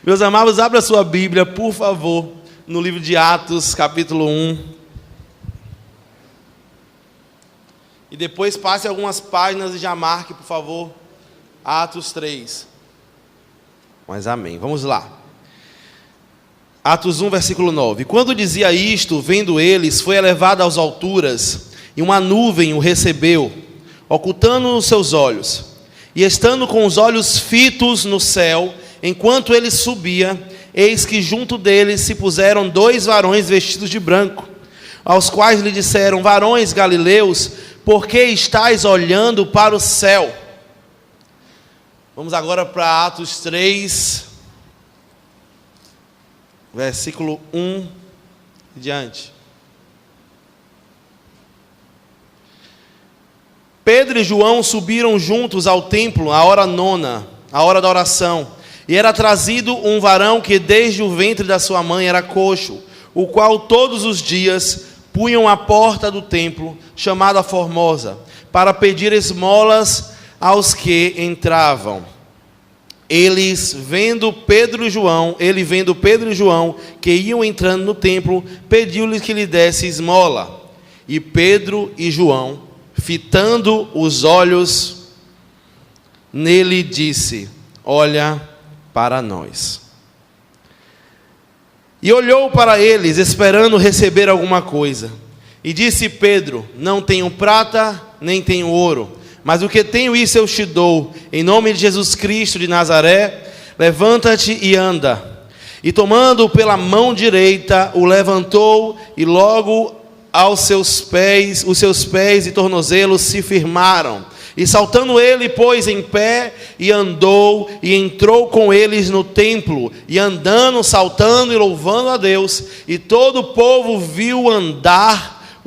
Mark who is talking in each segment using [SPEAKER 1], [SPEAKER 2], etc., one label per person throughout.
[SPEAKER 1] Meus amados, abra sua Bíblia, por favor, no livro de Atos, capítulo 1. E depois passe algumas páginas e já marque, por favor, Atos 3. Mas amém. Vamos lá. Atos 1, versículo 9. Quando dizia isto, vendo eles, foi elevado às alturas, e uma nuvem o recebeu, ocultando os seus olhos. E estando com os olhos fitos no céu, enquanto ele subia, eis que junto dele se puseram 2 varões vestidos de branco, aos quais lhe disseram: varões galileus, por que estáis olhando para o céu? Vamos agora para Atos 3, versículo 1 e diante. Pedro e João subiram juntos ao templo à hora 9, a hora da oração. E era trazido um varão que desde o ventre da sua mãe era coxo, o qual todos os dias punham à porta do templo, chamada Formosa, para pedir esmolas aos que entravam. Ele vendo Pedro e João, que iam entrando no templo, pediu-lhes que lhe desse esmola. E Pedro e João, fitando os olhos nele, disse: olha para nós. E olhou para eles, esperando receber alguma coisa. E disse Pedro: não tenho prata, nem tenho ouro, mas o que tenho, isso eu te dou. Em nome de Jesus Cristo de Nazaré, levanta-te e anda. E tomando-o pela mão direita, o levantou, e logo os seus pés e tornozelos se firmaram. E saltando ele, pôs em pé, e andou, e entrou com eles no templo, e andando, saltando e louvando a Deus. E todo o povo viu andar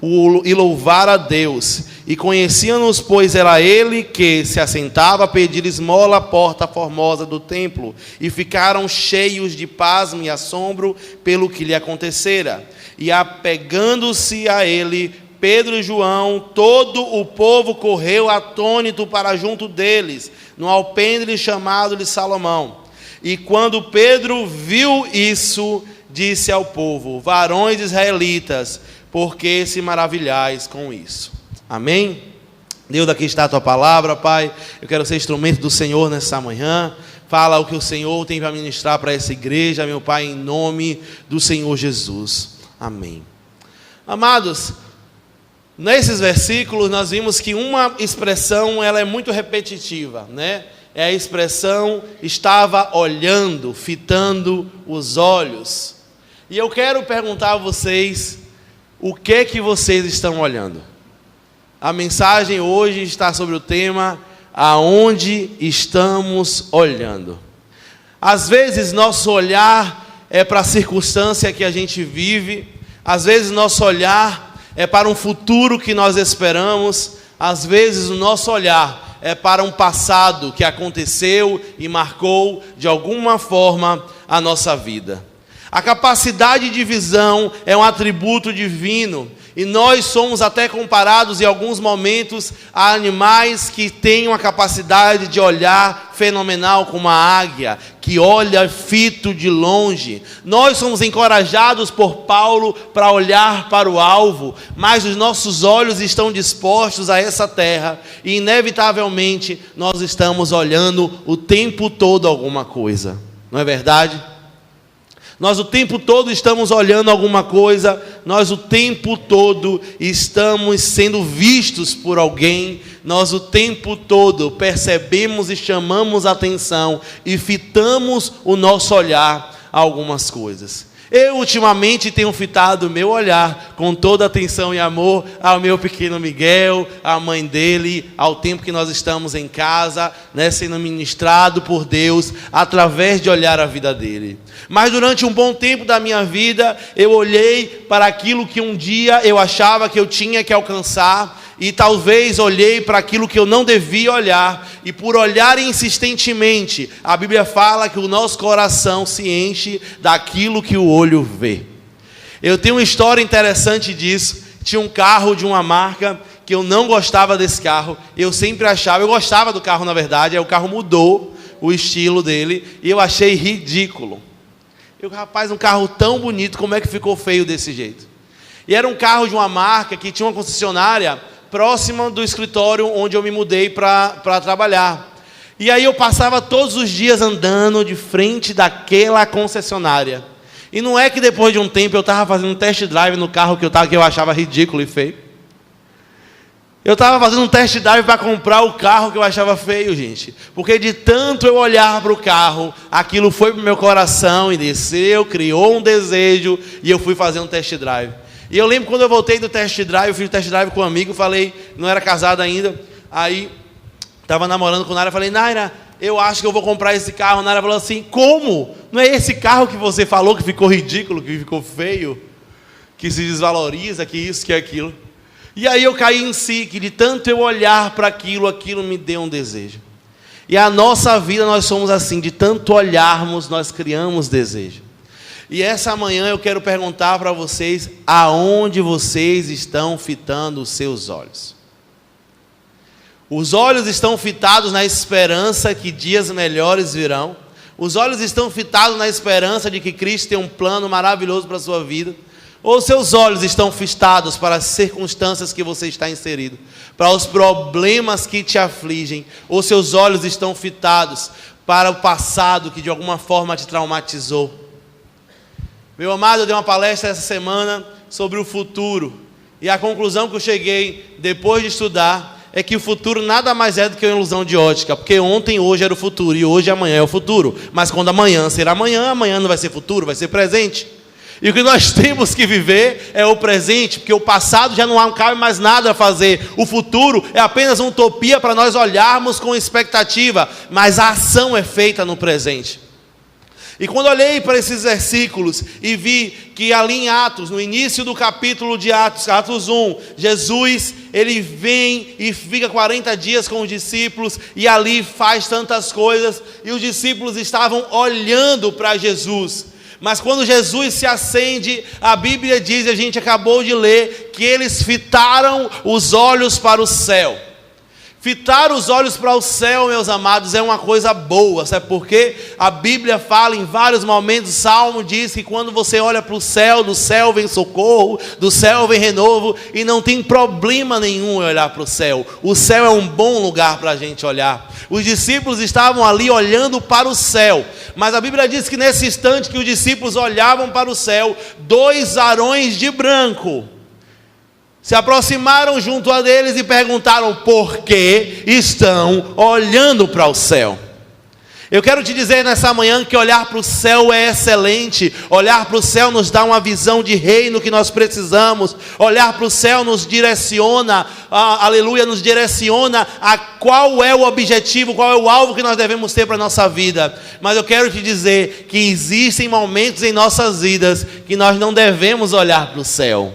[SPEAKER 1] e louvar a Deus. E conheciam-nos, pois era ele que se assentava a pedir esmola à porta formosa do templo. E ficaram cheios de pasmo e assombro pelo que lhe acontecera. E apegando-se a ele, Pedro e João, todo o povo correu atônito para junto deles, no alpendre chamado de Salomão. E quando Pedro viu isso, disse ao povo: varões israelitas, por que se maravilhais com isso? Amém? Deus, aqui está a tua palavra, Pai. Eu quero ser instrumento do Senhor nessa manhã. Fala o que o Senhor tem para ministrar para essa igreja, meu Pai, em nome do Senhor Jesus. Amém. Amados, nesses versículos nós vimos que uma expressão, ela é muito repetitiva, né? É a expressão estava olhando, fitando os olhos. E eu quero perguntar a vocês, o que vocês estão olhando? A mensagem hoje está sobre o tema: aonde estamos olhando? Às vezes nosso olhar é para a circunstância que a gente vive, às vezes nosso olhar é para um futuro que nós esperamos, às vezes o nosso olhar é para um passado que aconteceu e marcou de alguma forma a nossa vida. A capacidade de visão é um atributo divino, e nós somos até comparados em alguns momentos a animais que têm uma capacidade de olhar fenomenal, como a águia, que olha fito de longe. Nós somos encorajados por Paulo para olhar para o alvo, mas os nossos olhos estão dispostos a essa terra, e inevitavelmente nós estamos olhando o tempo todo alguma coisa, não é verdade? Nós o tempo todo estamos olhando alguma coisa, nós o tempo todo estamos sendo vistos por alguém, nós o tempo todo percebemos e chamamos a atenção e fitamos o nosso olhar a algumas coisas. Eu ultimamente tenho fitado o meu olhar com toda atenção e amor ao meu pequeno Miguel, à mãe dele, ao tempo que nós estamos em casa, né, sendo ministrado por Deus através de olhar a vida dele. Mas durante um bom tempo da minha vida, eu olhei para aquilo que um dia eu achava que eu tinha que alcançar, e talvez olhei para aquilo que eu não devia olhar, e por olhar insistentemente, a Bíblia fala que o nosso coração se enche daquilo que o olho vê. Eu tenho uma história interessante disso. Tinha um carro de uma marca que eu não gostava desse carro, eu sempre achava, eu gostava do carro na verdade, aí o carro mudou, o estilo dele, e eu achei ridículo. Eu, rapaz, um carro tão bonito, como é que ficou feio desse jeito? E era um carro de uma marca que tinha uma concessionária próxima do escritório onde eu me mudei para trabalhar. E aí eu passava todos os dias andando de frente daquela concessionária. E não é que depois de um tempo eu estava fazendo um test drive no carro que eu achava ridículo e feio. Eu estava fazendo um test drive para comprar o carro que eu achava feio, gente. Porque de tanto eu olhar para o carro, aquilo foi para o meu coração e desceu, criou um desejo, e eu fui fazer um test drive. E eu lembro quando eu voltei do test drive, eu fiz o test drive com um amigo, falei, não era casado ainda, aí estava namorando com Naira, falei, Naira, eu acho que eu vou comprar esse carro. Naira falou assim, como? Não é esse carro que você falou que ficou ridículo, que ficou feio, que se desvaloriza, que isso, que aquilo. E aí eu caí em si, que de tanto eu olhar para aquilo, aquilo me deu um desejo. E a nossa vida nós somos assim, de tanto olharmos, nós criamos desejo. E essa manhã eu quero perguntar para vocês, aonde vocês estão fitando os seus olhos? Os olhos estão fitados na esperança que dias melhores virão. Os olhos estão fitados na esperança de que Cristo tem um plano maravilhoso para a sua vida. Ou seus olhos estão fitados para as circunstâncias que você está inserido, para os problemas que te afligem. Ou seus olhos estão fitados para o passado que de alguma forma te traumatizou. Meu amado, eu dei uma palestra essa semana sobre o futuro. E a conclusão que eu cheguei, depois de estudar, é que o futuro nada mais é do que uma ilusão de ótica. Porque ontem, hoje era o futuro, e hoje e amanhã é o futuro. Mas quando amanhã será amanhã, amanhã não vai ser futuro, vai ser presente. E o que nós temos que viver é o presente, porque o passado já não cabe mais nada a fazer. O futuro é apenas uma utopia para nós olharmos com expectativa, mas a ação é feita no presente. E quando olhei para esses versículos e vi que ali em Atos, no início do capítulo de Atos, Atos 1, Jesus, ele vem e fica 40 dias com os discípulos e ali faz tantas coisas, e os discípulos estavam olhando para Jesus. Mas quando Jesus se acende, a Bíblia diz, a gente acabou de ler, que eles fitaram os olhos para o céu. Fitar os olhos para o céu, meus amados, é uma coisa boa, sabe por quê? A Bíblia fala em vários momentos, o Salmo diz que quando você olha para o céu, do céu vem socorro, do céu vem renovo, e não tem problema nenhum em olhar para o céu. O céu é um bom lugar para a gente olhar. Os discípulos estavam ali olhando para o céu, mas a Bíblia diz que nesse instante que os discípulos olhavam para o céu, 2 varões de branco se aproximaram junto a deles e perguntaram por que estão olhando para o céu. Eu quero te dizer nessa manhã que olhar para o céu é excelente. Olhar para o céu nos dá uma visão de reino que nós precisamos. Olhar para o céu nos direciona, aleluia, nos direciona a qual é o objetivo, qual é o alvo que nós devemos ter para a nossa vida. Mas eu quero te dizer que existem momentos em nossas vidas que nós não devemos olhar para o céu.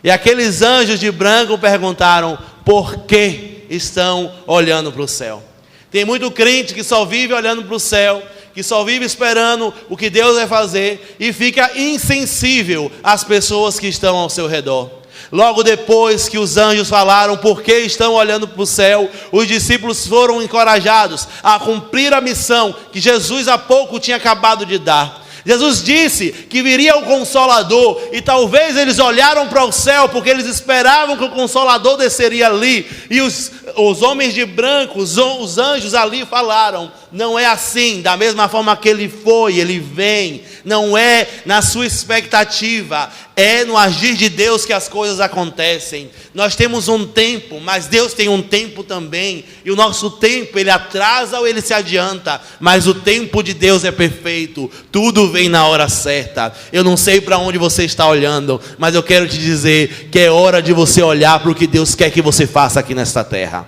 [SPEAKER 1] E aqueles anjos de branco perguntaram, por que estão olhando para o céu? Tem muito crente que só vive olhando para o céu, que só vive esperando o que Deus vai fazer e fica insensível às pessoas que estão ao seu redor. Logo depois que os anjos falaram por que estão olhando para o céu, os discípulos foram encorajados a cumprir a missão que Jesus há pouco tinha acabado de dar. Jesus disse que viria o Consolador, e talvez eles olharam para o céu porque eles esperavam que o Consolador desceria ali, e os homens de branco, os anjos ali falaram, não é assim, da mesma forma que ele foi, ele vem, não é na sua expectativa, é no agir de Deus que as coisas acontecem. Nós temos um tempo, mas Deus tem um tempo também, e o nosso tempo, ele atrasa ou ele se adianta, mas o tempo de Deus é perfeito, tudo vem na hora certa. Eu não sei para onde você está olhando, mas eu quero te dizer que é hora de você olhar para o que Deus quer que você faça aqui nesta terra.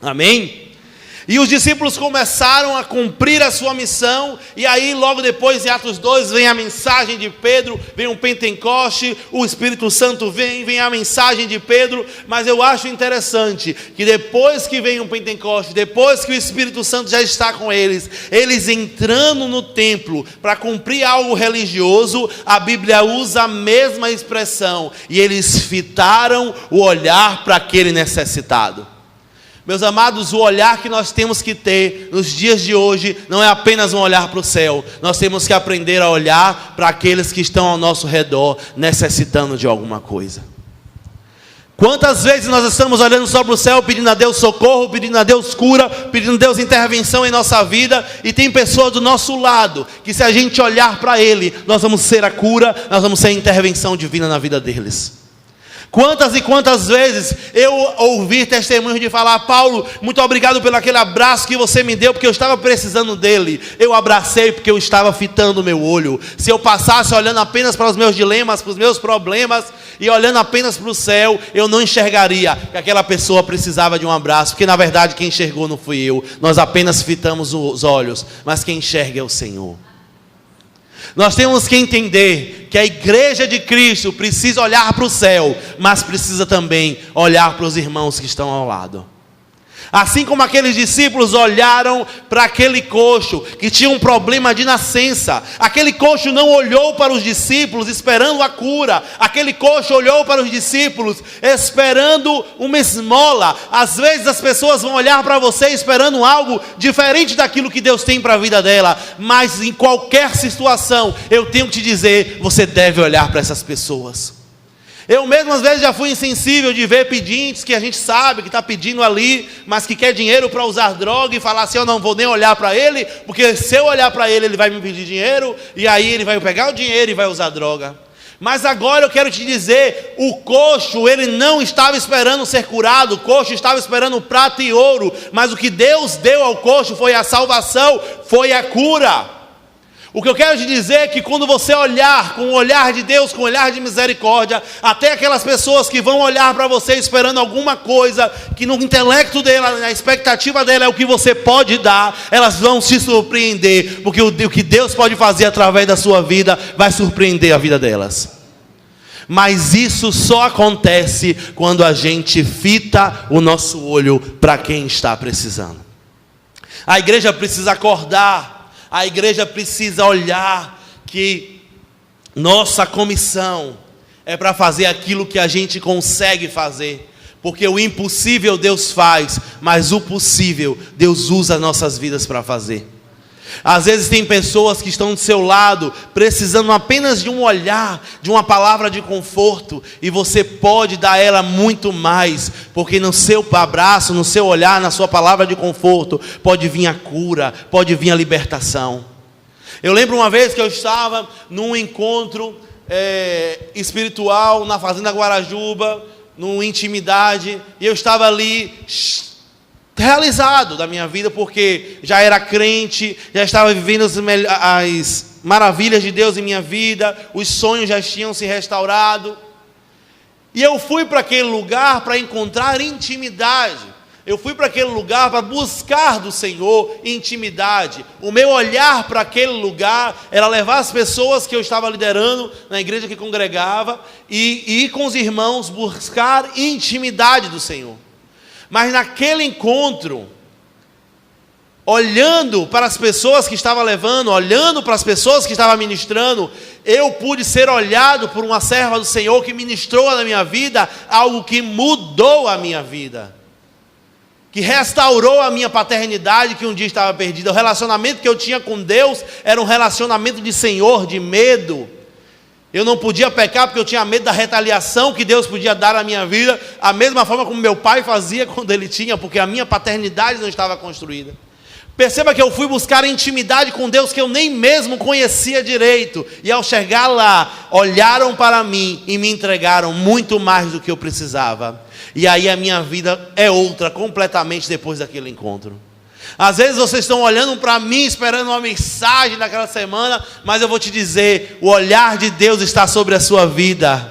[SPEAKER 1] Amém? E os discípulos começaram a cumprir a sua missão, e aí logo depois em Atos 2 vem a mensagem de Pedro, vem um Pentecoste, o Espírito Santo vem a mensagem de Pedro. Mas eu acho interessante que depois que vem um Pentecoste, depois que o Espírito Santo já está com eles entrando no templo para cumprir algo religioso, a Bíblia usa a mesma expressão, e eles fitaram o olhar para aquele necessitado. Meus amados, o olhar que nós temos que ter nos dias de hoje não é apenas um olhar para o céu. Nós temos que aprender a olhar para aqueles que estão ao nosso redor, necessitando de alguma coisa. Quantas vezes nós estamos olhando só para o céu, pedindo a Deus socorro, pedindo a Deus cura, pedindo a Deus intervenção em nossa vida, e tem pessoas do nosso lado, que se a gente olhar para Ele, nós vamos ser a cura, nós vamos ser a intervenção divina na vida deles. Quantas e quantas vezes eu ouvi testemunhos de falar: Paulo, muito obrigado pelo aquele abraço que você me deu, porque eu estava precisando dele. Eu abracei porque eu estava fitando o meu olho. Se eu passasse olhando apenas para os meus dilemas, para os meus problemas, e olhando apenas para o céu, eu não enxergaria que aquela pessoa precisava de um abraço, porque na verdade quem enxergou não fui eu. Nós apenas fitamos os olhos, mas quem enxerga é o Senhor. Nós temos que entender que a igreja de Cristo precisa olhar para o céu, mas precisa também olhar para os irmãos que estão ao lado. Assim como aqueles discípulos olharam para aquele coxo que tinha um problema de nascença. Aquele coxo não olhou para os discípulos esperando a cura. Aquele coxo olhou para os discípulos esperando uma esmola. Às vezes as pessoas vão olhar para você esperando algo diferente daquilo que Deus tem para a vida dela. Mas em qualquer situação, eu tenho que te dizer, você deve olhar para essas pessoas. Eu mesmo às vezes já fui insensível de ver pedintes que a gente sabe que está pedindo ali, mas que quer dinheiro para usar droga, e falar assim: eu não vou nem olhar para ele, porque se eu olhar para ele, ele vai me pedir dinheiro, e aí ele vai pegar o dinheiro e vai usar droga. Mas agora eu quero te dizer, o coxo, ele não estava esperando ser curado, o coxo estava esperando prata e ouro, mas o que Deus deu ao coxo foi a salvação, foi a cura. O que eu quero te dizer é que quando você olhar com o olhar de Deus, com o olhar de misericórdia, até aquelas pessoas que vão olhar para você esperando alguma coisa, que no intelecto dela, na expectativa dela é o que você pode dar, elas vão se surpreender, porque o que Deus pode fazer através da sua vida vai surpreender a vida delas. Mas isso só acontece quando a gente fita o nosso olho para quem está precisando. A igreja precisa acordar. A igreja precisa olhar que nossa comissão é para fazer aquilo que a gente consegue fazer. Porque o impossível Deus faz, mas o possível Deus usa nossas vidas para fazer. Às vezes tem pessoas que estão do seu lado, precisando apenas de um olhar, de uma palavra de conforto, e você pode dar a ela muito mais, porque no seu abraço, no seu olhar, na sua palavra de conforto, pode vir a cura, pode vir a libertação. Eu lembro uma vez que eu estava num encontro espiritual, na Fazenda Guarajuba, numa intimidade, e eu estava ali realizado da minha vida, porque já era crente, já estava vivendo as maravilhas de Deus em minha vida, os sonhos já tinham se restaurado, e eu fui para aquele lugar para encontrar intimidade, eu fui para aquele lugar para buscar do Senhor intimidade. O meu olhar para aquele lugar era levar as pessoas que eu estava liderando na igreja que congregava, e ir com os irmãos buscar intimidade do Senhor. Mas naquele encontro, olhando para as pessoas que estava levando, olhando para as pessoas que estava ministrando, eu pude ser olhado por uma serva do Senhor que ministrou na minha vida algo que mudou a minha vida, que restaurou a minha paternidade que um dia estava perdida. O relacionamento que eu tinha com Deus era um relacionamento de Senhor, de medo. Eu não podia pecar porque eu tinha medo da retaliação que Deus podia dar à minha vida, a mesma forma como meu pai fazia quando ele tinha, porque a minha paternidade não estava construída. Perceba que eu fui buscar intimidade com Deus que eu nem mesmo conhecia direito, e ao chegar lá, olharam para mim e me entregaram muito mais do que eu precisava. E aí a minha vida é outra completamente depois daquele encontro. Às vezes vocês estão olhando para mim, esperando uma mensagem daquela semana, mas eu vou te dizer, o olhar de Deus está sobre a sua vida,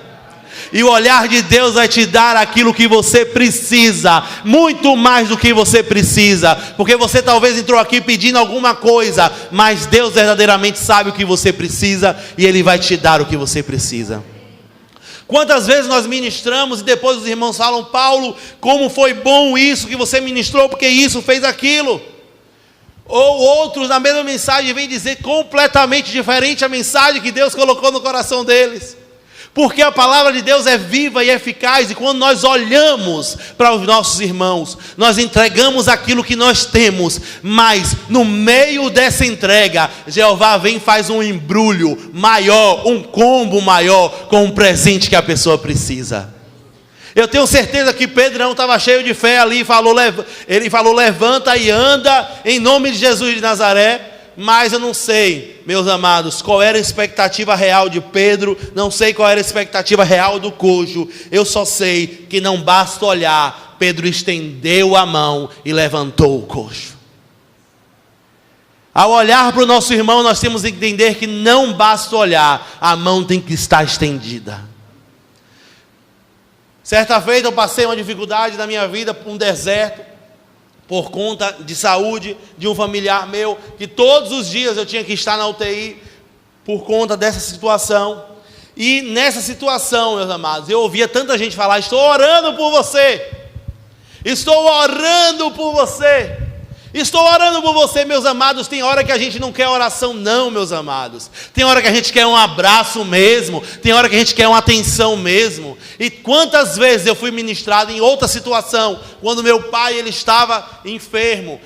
[SPEAKER 1] e o olhar de Deus vai te dar aquilo que você precisa, muito mais do que você precisa, porque você talvez entrou aqui pedindo alguma coisa, mas Deus verdadeiramente sabe o que você precisa, e Ele vai te dar o que você precisa. Quantas vezes nós ministramos e depois os irmãos falam: Paulo, como foi bom isso que você ministrou, porque isso fez aquilo. Ou outros na mesma mensagem vêm dizer completamente diferente a mensagem que Deus colocou no coração deles. Porque a palavra de Deus é viva e eficaz, e quando nós olhamos para os nossos irmãos, nós entregamos aquilo que nós temos, mas no meio dessa entrega, Jeová vem e faz um embrulho maior, um combo maior, com um presente que a pessoa precisa. Eu tenho certeza que Pedrão estava cheio de fé ali, ele falou, levanta e anda, em nome de Jesus de Nazaré. Mas eu não sei, meus amados, qual era a expectativa real de Pedro, não sei qual era a expectativa real do cojo. Eu só sei que não basta olhar, Pedro estendeu a mão e levantou o cojo. Ao olhar para o nosso irmão, nós temos que entender que não basta olhar, a mão tem que estar estendida. Certa feita eu passei uma dificuldade na minha vida, um deserto, por conta de saúde de um familiar meu, que todos os dias eu tinha que estar na UTI, por conta dessa situação. E nessa situação, meus amados, eu ouvia tanta gente falar, estou orando por você, estou orando por você, estou orando por você, meus amados. Tem hora que a gente não quer oração não, meus amados. Tem hora que a gente quer um abraço mesmo. Tem hora que a gente quer uma atenção mesmo. E quantas vezes eu fui ministrado em outra situação, quando meu pai, ele estava enfermo,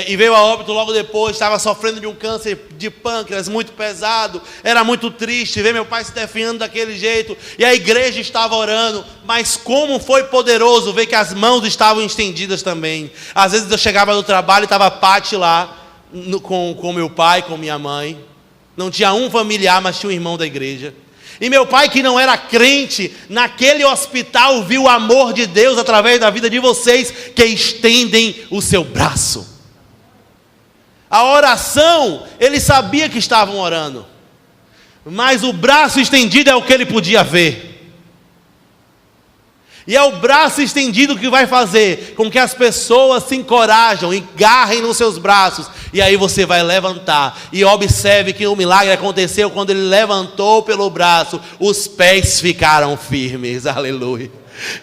[SPEAKER 1] e veio a óbito logo depois, estava sofrendo de um câncer de pâncreas muito pesado, era muito triste ver meu pai se definhando daquele jeito, e a igreja estava orando, mas como foi poderoso ver que as mãos estavam estendidas também. Às vezes eu chegava do trabalho e estava a Pati lá, com meu pai, com minha mãe, não tinha um familiar, mas tinha um irmão da igreja. E meu pai, que não era crente, naquele hospital viu o amor de Deus através da vida de vocês, que estendem o seu braço. A oração, ele sabia que estavam orando, mas o braço estendido é o que ele podia ver. E é o braço estendido que vai fazer com que as pessoas se encorajam e garrem nos seus braços. E aí você vai levantar. E observe que o milagre aconteceu quando ele levantou pelo braço. Os pés ficaram firmes. Aleluia.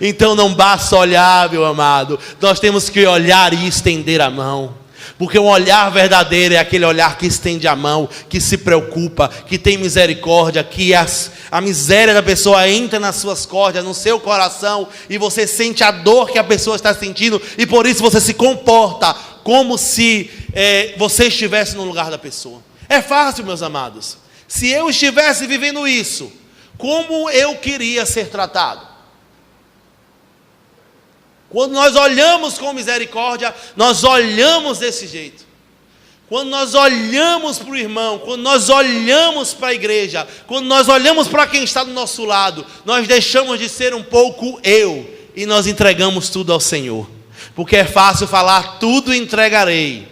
[SPEAKER 1] Então não basta olhar, meu amado. Nós temos que olhar e estender a mão. Porque um olhar verdadeiro é aquele olhar que estende a mão, que se preocupa, que tem misericórdia, que a miséria da pessoa entra nas suas cordas, no seu coração, e você sente a dor que a pessoa está sentindo, e por isso você se comporta como se você estivesse no lugar da pessoa. É fácil, meus amados. Se eu estivesse vivendo isso, como eu queria ser tratado? Quando nós olhamos com misericórdia, nós olhamos desse jeito. Quando nós olhamos para o irmão, quando nós olhamos para a igreja, quando nós olhamos para quem está do nosso lado, nós deixamos de ser um pouco eu e nós entregamos tudo ao Senhor. Porque é fácil falar, tudo entregarei.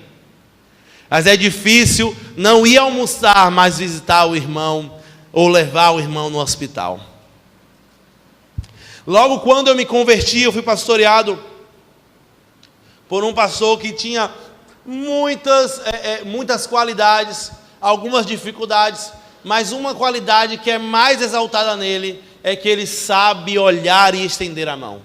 [SPEAKER 1] Mas é difícil não ir almoçar, mas visitar o irmão ou levar o irmão no hospital. Logo quando eu me converti, eu fui pastoreado por um pastor que tinha muitas qualidades, algumas dificuldades, mas uma qualidade que é mais exaltada nele é que ele sabe olhar e estender a mão.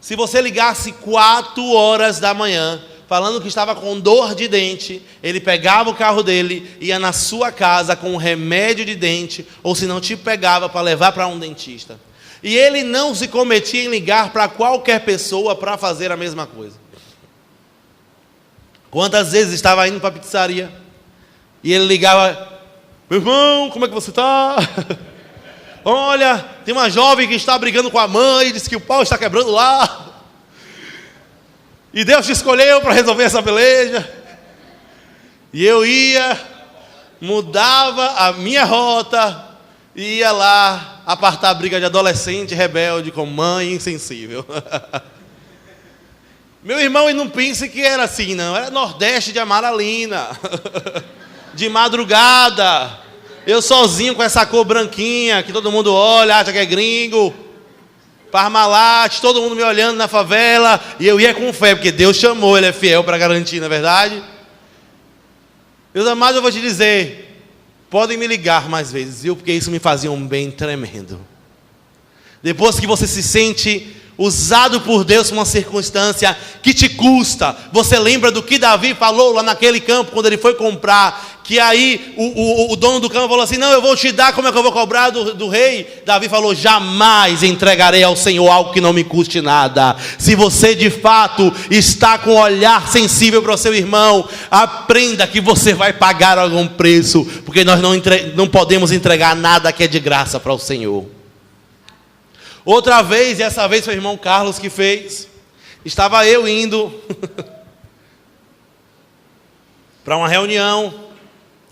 [SPEAKER 1] Se você ligasse 4 horas da manhã, falando que estava com dor de dente, ele pegava o carro dele, ia na sua casa com um remédio de dente, ou se não te pegava para levar para um dentista. E ele não se cometia em ligar para qualquer pessoa para fazer a mesma coisa. Quantas vezes estava indo para a pizzaria e ele ligava, meu irmão, como é que você está? Olha, tem uma jovem que está brigando com a mãe, diz que o pau está quebrando lá. E Deus te escolheu para resolver essa peleja. E eu ia, mudava a minha rota, e ia lá apartar a briga de adolescente rebelde com mãe insensível. Meu irmão, e não pense que era assim, não. Era Nordeste de Amaralina, de madrugada, eu sozinho com essa cor branquinha, que todo mundo olha, acha que é gringo, Parmalat, todo mundo me olhando na favela, e eu ia com fé, porque Deus chamou, Ele é fiel para garantir, não é verdade? Meus amados, eu vou te dizer, podem me ligar mais vezes, viu? Porque isso me fazia um bem tremendo. Depois que você se sente usado por Deus para uma circunstância que te custa, você lembra do que Davi falou lá naquele campo, quando ele foi comprar que aí o dono do campo falou assim: não, eu vou te dar, como é que eu vou cobrar do rei? Davi falou: jamais entregarei ao Senhor algo que não me custe nada. Se você de fato está com um olhar sensível para o seu irmão, aprenda que você vai pagar algum preço, porque nós não podemos entregar nada que é de graça para o Senhor. Outra vez, e essa vez foi o irmão Carlos que fez, estava eu indo para uma reunião,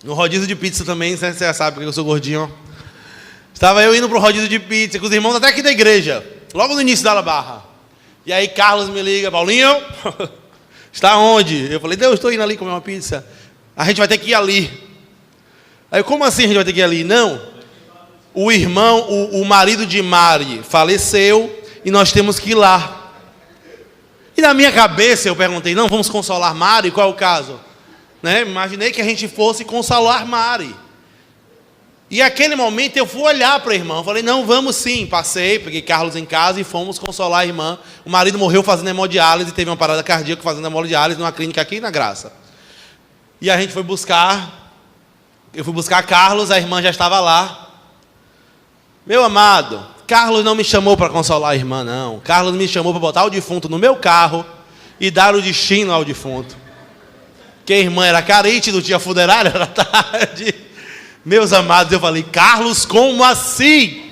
[SPEAKER 1] no rodízio de pizza também, você já sabe porque eu sou gordinho. Estava eu indo para o rodízio de pizza, com os irmãos até aqui da igreja, logo no início da Barra. E aí Carlos me liga: Paulinho, está onde? Eu falei: Deus, estou indo ali comer uma pizza. A gente vai ter que ir ali. Aí, como assim a gente vai ter que ir ali? Não, o irmão, o marido de Mari faleceu e nós temos que ir lá. E na minha cabeça eu perguntei: não, vamos consolar Mari? Qual é o caso? Né? Imaginei que a gente fosse consolar Mari. E naquele momento eu fui olhar para a irmã, falei: não, vamos sim. Passei, peguei Carlos em casa e fomos consolar a irmã. O marido morreu fazendo hemodiálise, teve uma parada cardíaca fazendo hemodiálise numa clínica aqui na Graça. E a gente foi buscar, eu fui buscar Carlos, a irmã já estava lá. Meu amado, Carlos não me chamou para consolar a irmã, não. Carlos me chamou para botar o defunto no meu carro e dar o destino ao defunto. Que a irmã era carente, não tinha funerária, era tarde. Meus amados, eu falei: Carlos, como assim?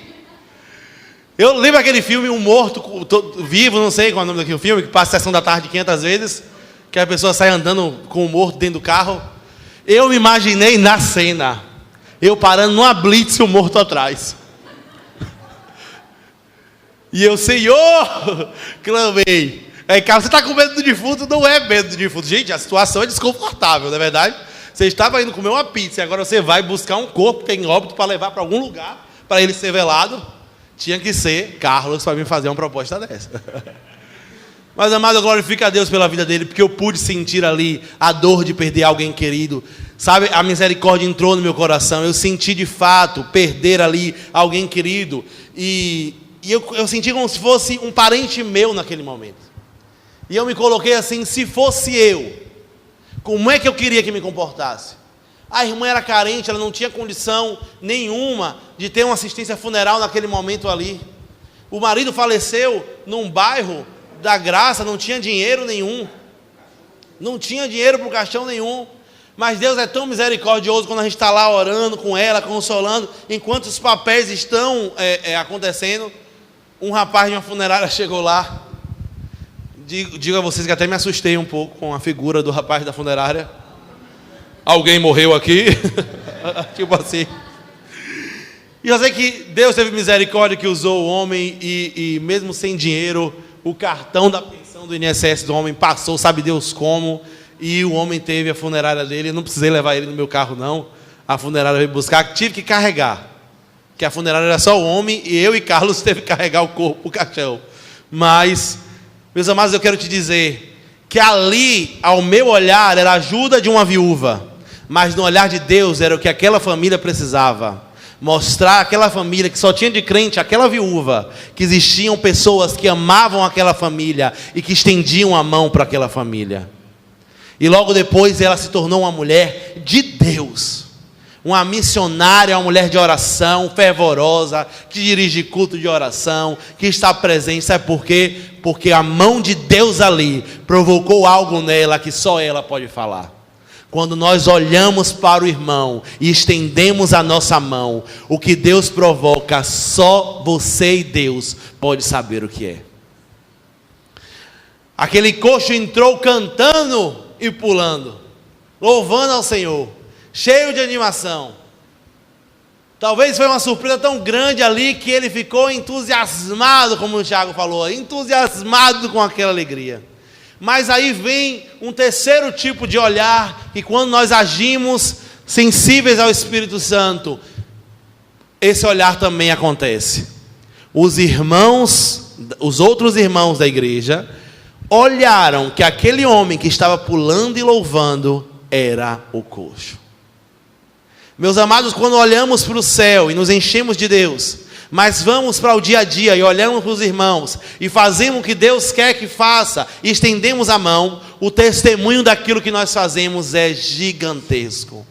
[SPEAKER 1] Eu lembro aquele filme Um Morto Vivo, não sei qual é o nome daquele filme, que passa a sessão da tarde 500 vezes, que a pessoa sai andando com o morto dentro do carro. Eu me imaginei na cena, eu parando numa blitz e o morto atrás. E eu: Senhor, clamei. Aí, Carlos, você está com medo do defunto? Não é medo do defunto. Gente, a situação é desconfortável, não é verdade? Você estava indo comer uma pizza e agora você vai buscar um corpo que é em óbito para levar para algum lugar, para ele ser velado. Tinha que ser Carlos para me fazer uma proposta dessa. Mas, amado, eu glorifico a Deus pela vida dele, porque eu pude sentir ali a dor de perder alguém querido. Sabe, a misericórdia entrou no meu coração. Eu senti de fato perder ali alguém querido. E eu senti como se fosse um parente meu naquele momento. E eu me coloquei assim: se fosse eu, como é que eu queria que me comportasse? A irmã era carente, ela não tinha condição nenhuma de ter uma assistência funeral naquele momento ali. O marido faleceu num bairro da Graça, não tinha dinheiro nenhum. Não tinha dinheiro para o caixão nenhum. Mas Deus é tão misericordioso quando a gente está lá orando com ela, consolando, enquanto os papéis estão acontecendo. Um rapaz de uma funerária chegou lá. Digo a vocês que até me assustei um pouco com a figura do rapaz da funerária. Alguém morreu aqui? Tipo assim. E eu sei que Deus teve misericórdia, que usou o homem e mesmo sem dinheiro, o cartão da pensão do INSS do homem passou, sabe Deus como, e o homem teve a funerária dele. Eu não precisei levar ele no meu carro, não. A funerária veio buscar, tive que carregar, que a funerária era só o homem, e eu e Carlos teve que carregar o corpo, o caixão. Mas, meus amados, eu quero te dizer que ali, ao meu olhar, era a ajuda de uma viúva, mas no olhar de Deus era o que aquela família precisava. Mostrar àquela família que só tinha de crente aquela viúva, que existiam pessoas que amavam aquela família e que estendiam a mão para aquela família. E logo depois ela se tornou uma mulher de Deus, uma missionária, uma mulher de oração, fervorosa, que dirige culto de oração, que está presente. Sabe por quê? Porque a mão de Deus ali provocou algo nela que só ela pode falar. Quando nós olhamos para o irmão e estendemos a nossa mão, o que Deus provoca, só você e Deus pode saber o que é. Aquele coxo entrou cantando e pulando, louvando ao Senhor, cheio de animação. Talvez foi uma surpresa tão grande ali que ele ficou entusiasmado, como o Tiago falou, entusiasmado com aquela alegria. Mas aí vem um terceiro tipo de olhar, que quando nós agimos sensíveis ao Espírito Santo, esse olhar também acontece. Os outros irmãos da igreja olharam que aquele homem que estava pulando e louvando era o coxo. Meus amados, quando olhamos para o céu e nos enchemos de Deus, mas vamos para o dia a dia e olhamos para os irmãos e fazemos o que Deus quer que faça e estendemos a mão, o testemunho daquilo que nós fazemos é gigantesco.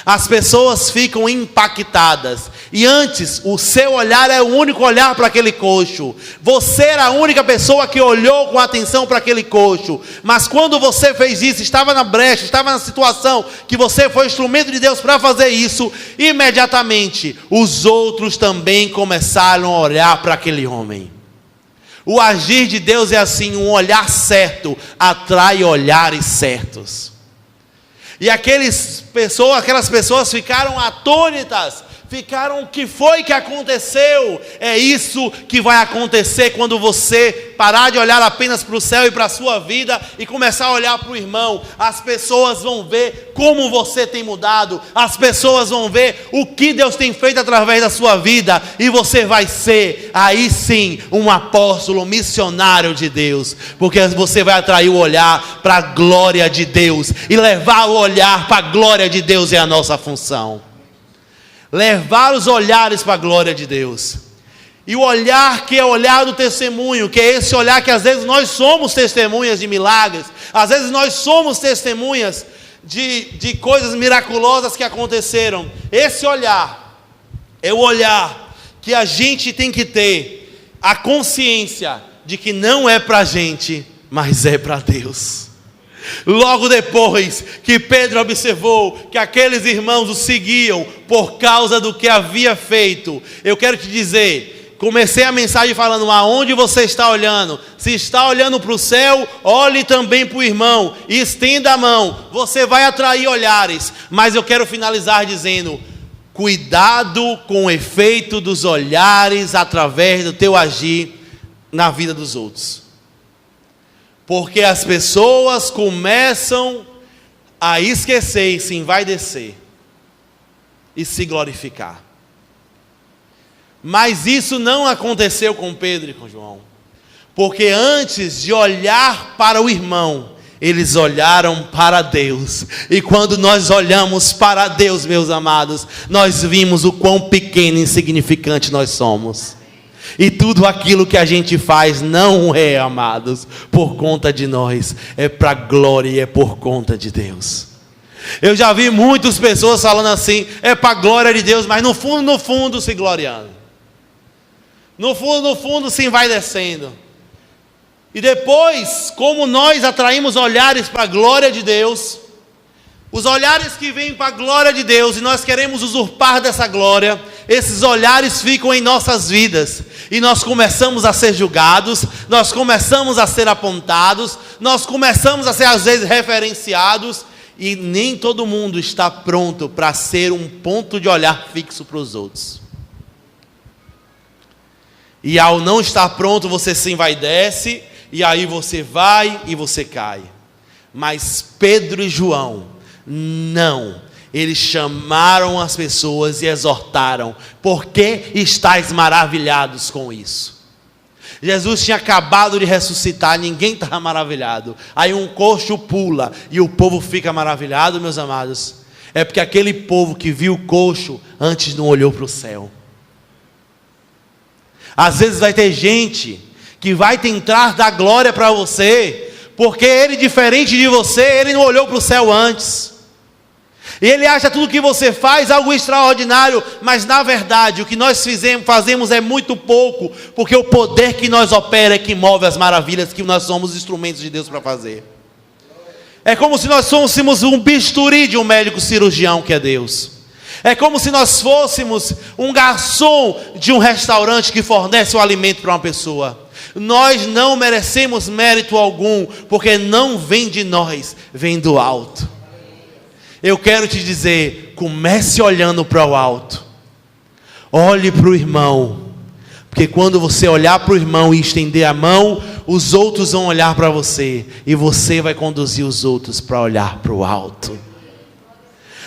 [SPEAKER 1] As pessoas ficam impactadas. E antes, o seu olhar é o único olhar para aquele coxo. Você era a única pessoa que olhou com atenção para aquele coxo. Mas quando você fez isso, estava na brecha, estava na situação que você foi instrumento de Deus para fazer isso, imediatamente os outros também começaram a olhar para aquele homem. O agir de Deus é assim: um olhar certo atrai olhares certos. E aquelas pessoas ficaram atônitas, ficaram: o que foi que aconteceu? É isso que vai acontecer quando você parar de olhar apenas para o céu e para a sua vida e começar a olhar para o irmão. As pessoas vão ver como você tem mudado, as pessoas vão ver o que Deus tem feito através da sua vida, e você vai ser, aí sim, um apóstolo, um missionário de Deus, porque você vai atrair o olhar para a glória de Deus, e levar o olhar para a glória de Deus é a nossa função. Levar os olhares para a glória de Deus. E o olhar que é o olhar do testemunho, que é esse olhar que às vezes nós somos testemunhas de milagres, às vezes nós somos testemunhas de coisas miraculosas que aconteceram. Esse olhar é o olhar que a gente tem que ter a consciência de que não é para a gente, mas é para Deus. Logo depois que Pedro observou que aqueles irmãos o seguiam por causa do que havia feito, eu quero te dizer, comecei a mensagem falando: aonde você está olhando? Se está olhando para o céu, olhe também para o irmão e estenda a mão, você vai atrair olhares. Mas eu quero finalizar dizendo: cuidado com o efeito dos olhares através do teu agir na vida dos outros. Porque as pessoas começam a esquecer e se envaidecer e se glorificar. Mas isso não aconteceu com Pedro e com João. Porque antes de olhar para o irmão, eles olharam para Deus. E quando nós olhamos para Deus, meus amados, nós vimos o quão pequeno e insignificante nós somos. E tudo aquilo que a gente faz não é, amados, por conta de nós, é para a glória e é por conta de Deus. Eu já vi muitas pessoas falando assim: é para a glória de Deus, mas no fundo se gloriando. No fundo se envaidecendo. E depois, como nós atraímos olhares para a glória de Deus, os olhares que vêm para a glória de Deus, e nós queremos usurpar dessa glória, esses olhares ficam em nossas vidas, e nós começamos a ser julgados, nós começamos a ser apontados, nós começamos a ser às vezes referenciados, e nem todo mundo está pronto para ser um ponto de olhar fixo para os outros. E ao não estar pronto, você se envaidece, e aí você vai e você cai. Mas Pedro e João, não, eles chamaram as pessoas e exortaram: por que estáis maravilhados com isso? Jesus tinha acabado de ressuscitar, ninguém estava maravilhado. Aí um coxo pula e o povo fica maravilhado, meus amados. É porque aquele povo que viu o coxo antes não olhou para o céu. Às vezes vai ter gente que vai tentar dar glória para você, porque ele, diferente de você, ele não olhou para o céu antes. E ele acha tudo que você faz algo extraordinário, mas na verdade o que nós fazemos é muito pouco, porque o poder que nós opera é que move as maravilhas que nós somos instrumentos de Deus para fazer. É como se nós fôssemos um bisturi de um médico cirurgião que é Deus. É como se nós fôssemos um garçom de um restaurante que fornece o alimento para uma pessoa. Nós não merecemos mérito algum, porque não vem de nós, vem do alto. Eu quero te dizer, comece olhando para o alto. Olhe para o irmão. Porque quando você olhar para o irmão e estender a mão, os outros vão olhar para você. E você vai conduzir os outros para olhar para o alto.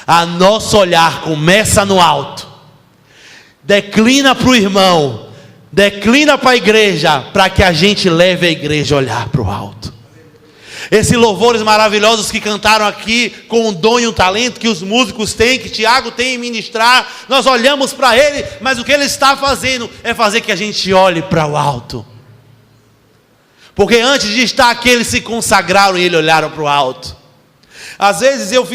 [SPEAKER 1] A nosso olhar começa no alto. Declina para o irmão. Declina para a igreja, para que a gente leve a igreja a olhar para o alto. Esses louvores maravilhosos que cantaram aqui, com o dom e o talento que os músicos têm, que Tiago tem em ministrar, nós olhamos para ele, mas o que ele está fazendo é fazer que a gente olhe para o alto. Porque antes de estar aqui, eles se consagraram e eles olharam para o alto. Às vezes eu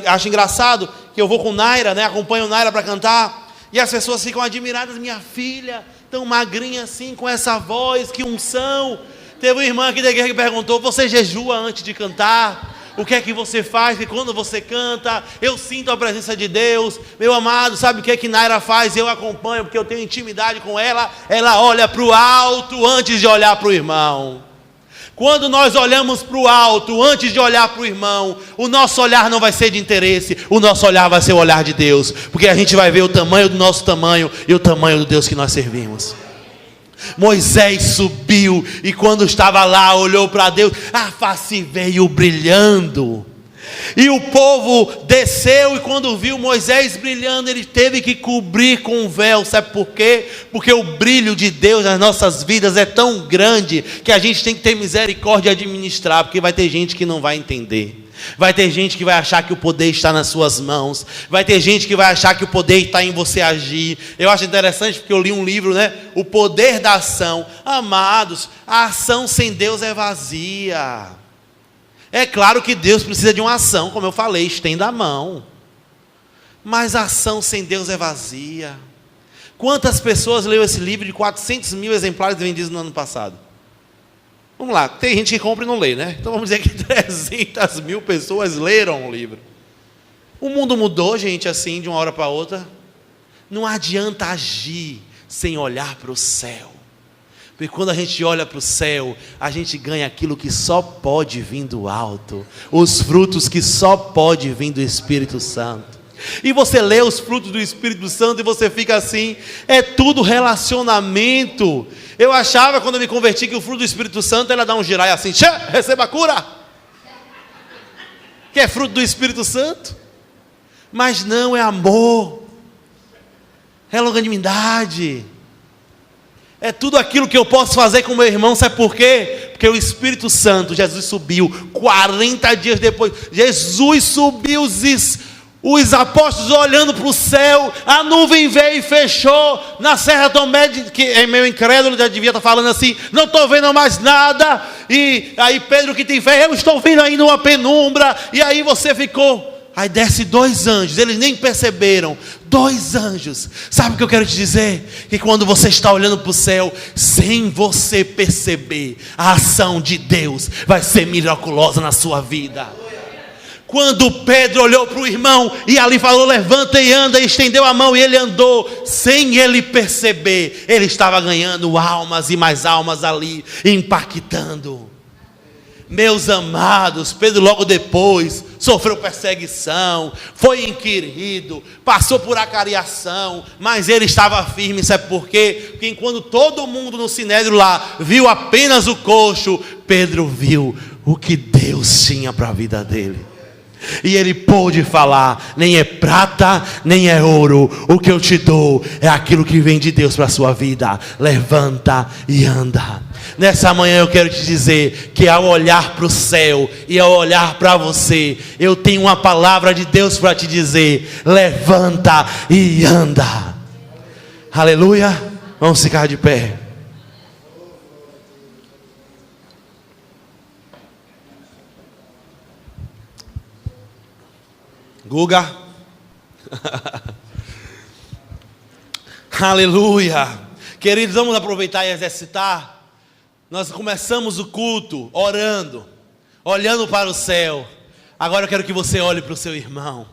[SPEAKER 1] acho engraçado que eu vou com Naira, né? Acompanho Naira para cantar, e as pessoas ficam admiradas. Minha filha, tão magrinha assim, com essa voz, que unção. Teve uma irmã aqui da igreja que perguntou: você jejua antes de cantar? O que é que você faz? Que quando você canta, eu sinto a presença de Deus. Meu amado, sabe o que é que Naira faz? Eu acompanho, porque eu tenho intimidade com ela. Ela olha para o alto antes de olhar para o irmão. Quando nós olhamos para o alto antes de olhar para o irmão, o nosso olhar não vai ser de interesse, o nosso olhar vai ser o olhar de Deus, porque a gente vai ver o tamanho do nosso tamanho e o tamanho do Deus que nós servimos. Moisés subiu e quando estava lá, olhou para Deus, a face veio brilhando. E o povo desceu, e quando viu Moisés brilhando, ele teve que cobrir com um véu. Sabe por quê? Porque o brilho de Deus nas nossas vidas é tão grande que a gente tem que ter misericórdia e administrar, porque vai ter gente que não vai entender. Vai ter gente que vai achar que o poder está nas suas mãos. Vai ter gente que vai achar que o poder está em você agir. Eu acho interessante porque eu li um livro, né? O poder da ação. Amados, a ação sem Deus é vazia. É claro que Deus precisa de uma ação, como eu falei, estenda a mão. Mas a ação sem Deus é vazia. Quantas pessoas leram esse livro de 400 mil exemplares vendidos no ano passado? Vamos lá, tem gente que compra e não lê, né? Então vamos dizer que 300 mil pessoas leram o livro. O mundo mudou, gente, assim, de uma hora para outra. Não adianta agir sem olhar para o céu. Porque quando a gente olha para o céu, a gente ganha aquilo que só pode vir do alto. Os frutos que só pode vir do Espírito Santo. E você lê os frutos do Espírito Santo e você fica assim, é tudo relacionamento. Eu achava quando eu me converti que o fruto do Espírito Santo era dar um girai assim, receba a cura, que é fruto do Espírito Santo. Mas não, é amor, é longanimidade, é tudo aquilo que eu posso fazer com meu irmão. Sabe por quê? Porque o Espírito Santo, Jesus subiu 40 dias depois, Jesus subiu, os apóstolos olhando para o céu, a nuvem veio e fechou na Serra Tomé, que é meio incrédulo, já devia estar falando assim, não estou vendo mais nada. E aí Pedro, que tem fé, eu estou vendo ainda uma penumbra. E aí você ficou, aí desce 2 anjos, eles nem perceberam, 2 anjos. Sabe o que eu quero te dizer? Que quando você está olhando para o céu, sem você perceber, a ação de Deus vai ser miraculosa na sua vida. Quando Pedro olhou para o irmão e ali falou, levanta e anda, e estendeu a mão e ele andou, sem ele perceber, ele estava ganhando almas e mais almas ali, impactando. Meus amados, Pedro logo depois sofreu perseguição, foi inquirido, passou por acariação, mas ele estava firme. Sabe por quê? Porque enquanto todo mundo no sinédrio lá viu apenas o coxo, Pedro viu o que Deus tinha para a vida dele. E ele pôde falar, nem é prata, nem é ouro, o que eu te dou é aquilo que vem de Deus para a sua vida. Levanta e anda. Nessa manhã eu quero te dizer que ao olhar para o céu e ao olhar para você, eu tenho uma palavra de Deus para te dizer: levanta e anda. Aleluia. Vamos ficar de pé. Guga. Aleluia. Queridos, vamos aproveitar e exercitar. Nós começamos o culto orando, olhando para o céu. Agora eu quero que você olhe para o seu irmão.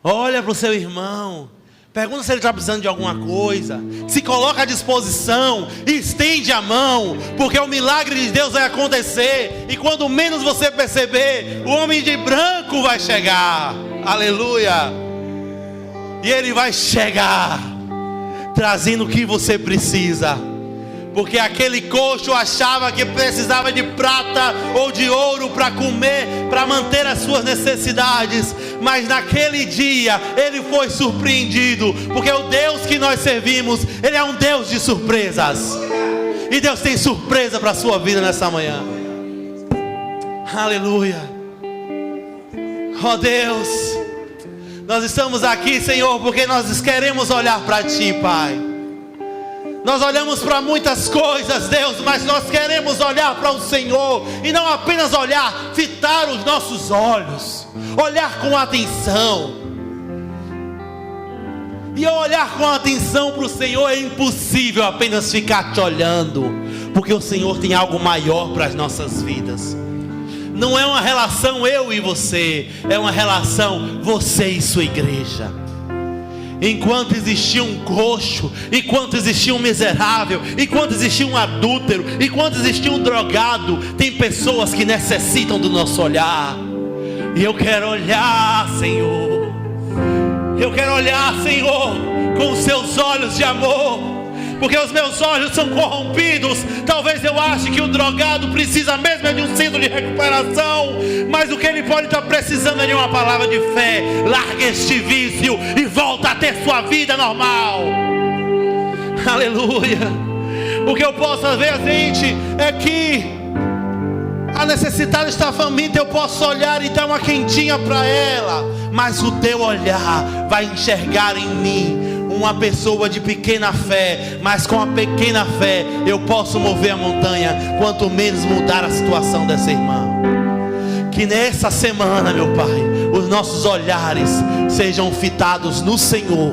[SPEAKER 1] Olha para o seu irmão. Pergunta se ele está precisando de alguma coisa. Se coloca à disposição. Estende a mão. Porque o milagre de Deus vai acontecer. E quando menos você perceber, o homem de branco vai chegar. Aleluia. E ele vai chegar trazendo o que você precisa. Porque aquele coxo achava que precisava de prata ou de ouro para comer, para manter as suas necessidades. Mas naquele dia ele foi surpreendido, porque o Deus que nós servimos, Ele é um Deus de surpresas. E Deus tem surpresa para a sua vida nessa manhã. Aleluia. Oh Deus, nós estamos aqui, Senhor, porque nós queremos olhar para Ti, Pai. Nós olhamos para muitas coisas, Deus, mas nós queremos olhar para o Senhor, e não apenas olhar, fitar os nossos olhos, olhar com atenção. E olhar com atenção para o Senhor é impossível apenas ficar te olhando, porque o Senhor tem algo maior para as nossas vidas. Não é uma relação eu e você, é uma relação você e sua igreja. Enquanto existia um coxo, enquanto existia um miserável, enquanto existia um adúltero, enquanto existia um drogado, tem pessoas que necessitam do nosso olhar. E eu quero olhar, Senhor. Eu quero olhar, Senhor, com os seus olhos de amor, porque os meus olhos são corrompidos. Talvez eu ache que o drogado precisa mesmo de um centro de recuperação, mas o que ele pode estar precisando é de uma palavra de fé. Larga este vício e volta a ter sua vida normal. Aleluia. O que eu posso ver, gente, é que a necessitada está faminta, eu posso olhar e dar uma quentinha para ela, mas o teu olhar vai enxergar em mim uma pessoa de pequena fé, mas com a pequena fé eu posso mover a montanha, quanto menos mudar a situação dessa irmã. Que nessa semana, meu Pai, os nossos olhares sejam fitados no Senhor,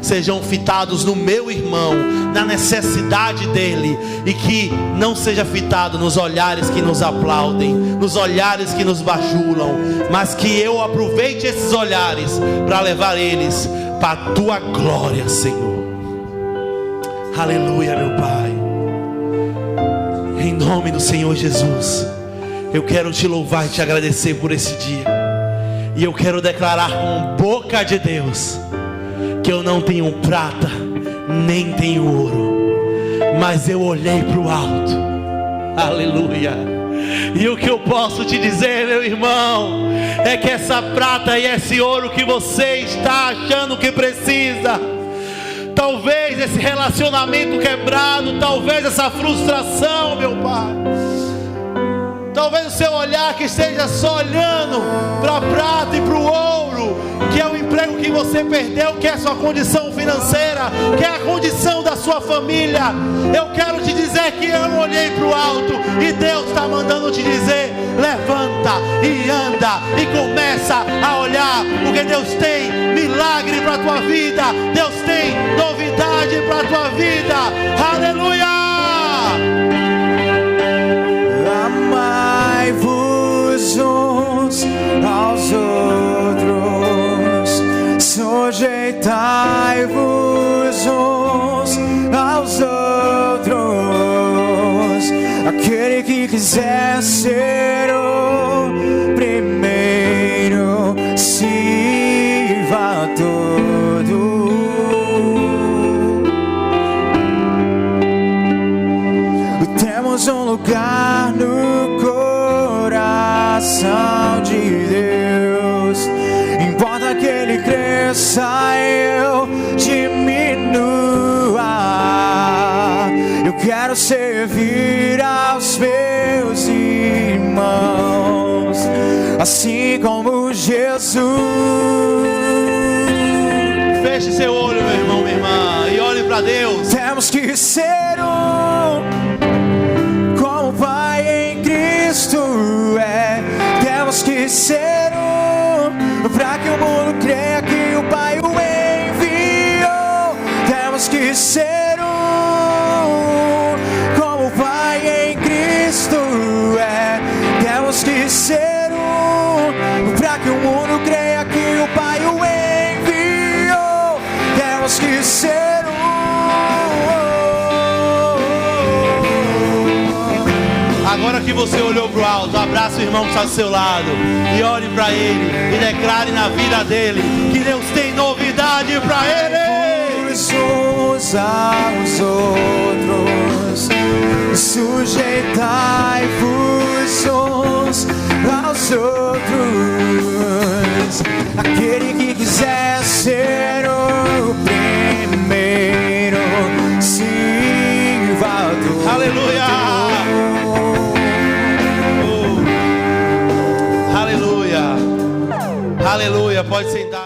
[SPEAKER 1] sejam fitados no meu irmão, na necessidade dele, e que não seja fitado nos olhares que nos aplaudem, nos olhares que nos bajulam, mas que eu aproveite esses olhares para levar eles para a tua glória, Senhor. Aleluia, meu Pai. Em nome do Senhor Jesus, eu quero te louvar e te agradecer por esse dia, e eu quero declarar com boca de Deus que eu não tenho prata, nem tenho ouro, mas eu olhei para o alto. Aleluia. E o que eu posso te dizer, meu irmão, é que essa prata e esse ouro que você está achando que precisa, talvez esse relacionamento quebrado, talvez essa frustração, meu Pai, talvez o seu olhar que esteja só olhando para a prata e para o ouro, que é o emprego que você perdeu, que é a sua condição financeira, que é a condição da sua família. Eu quero te dizer que eu olhei para o alto, e Deus está mandando te dizer: levanta e anda e começa a olhar, porque Deus tem milagre para a tua vida, Deus tem novidade para a tua vida. Aleluia!
[SPEAKER 2] Amai-vos uns aos outros, sujeitai-vos uns aos outros. Aquele que quiser ser o primeiro, sirva a todo. Temos um lugar no coração de Deus. Importa que Ele cresça e eu diminua. Eu quero servir aos meus irmãos, assim como Jesus.
[SPEAKER 1] Feche seu olho, meu irmão, minha irmã, e olhe para Deus.
[SPEAKER 2] Temos que ser um, como o Pai em Cristo é. Temos que ser um, para que o mundo creia que o Pai o enviou. Temos que ser um, como o Pai em Cristo é. Temos que ser um, para que o mundo creia que o Pai o enviou. Temos que ser um.
[SPEAKER 1] Agora que você olhou para o alto, abraça o irmão que está do seu lado e olhe para ele e declare na vida dele que Deus tem novidade para ele.
[SPEAKER 2] Uns aos outros, sujeitai-vos uns aos outros. Aquele que quiser ser o primeiro, sirva a todos.
[SPEAKER 1] Aleluia! Aleluia, pode sentar.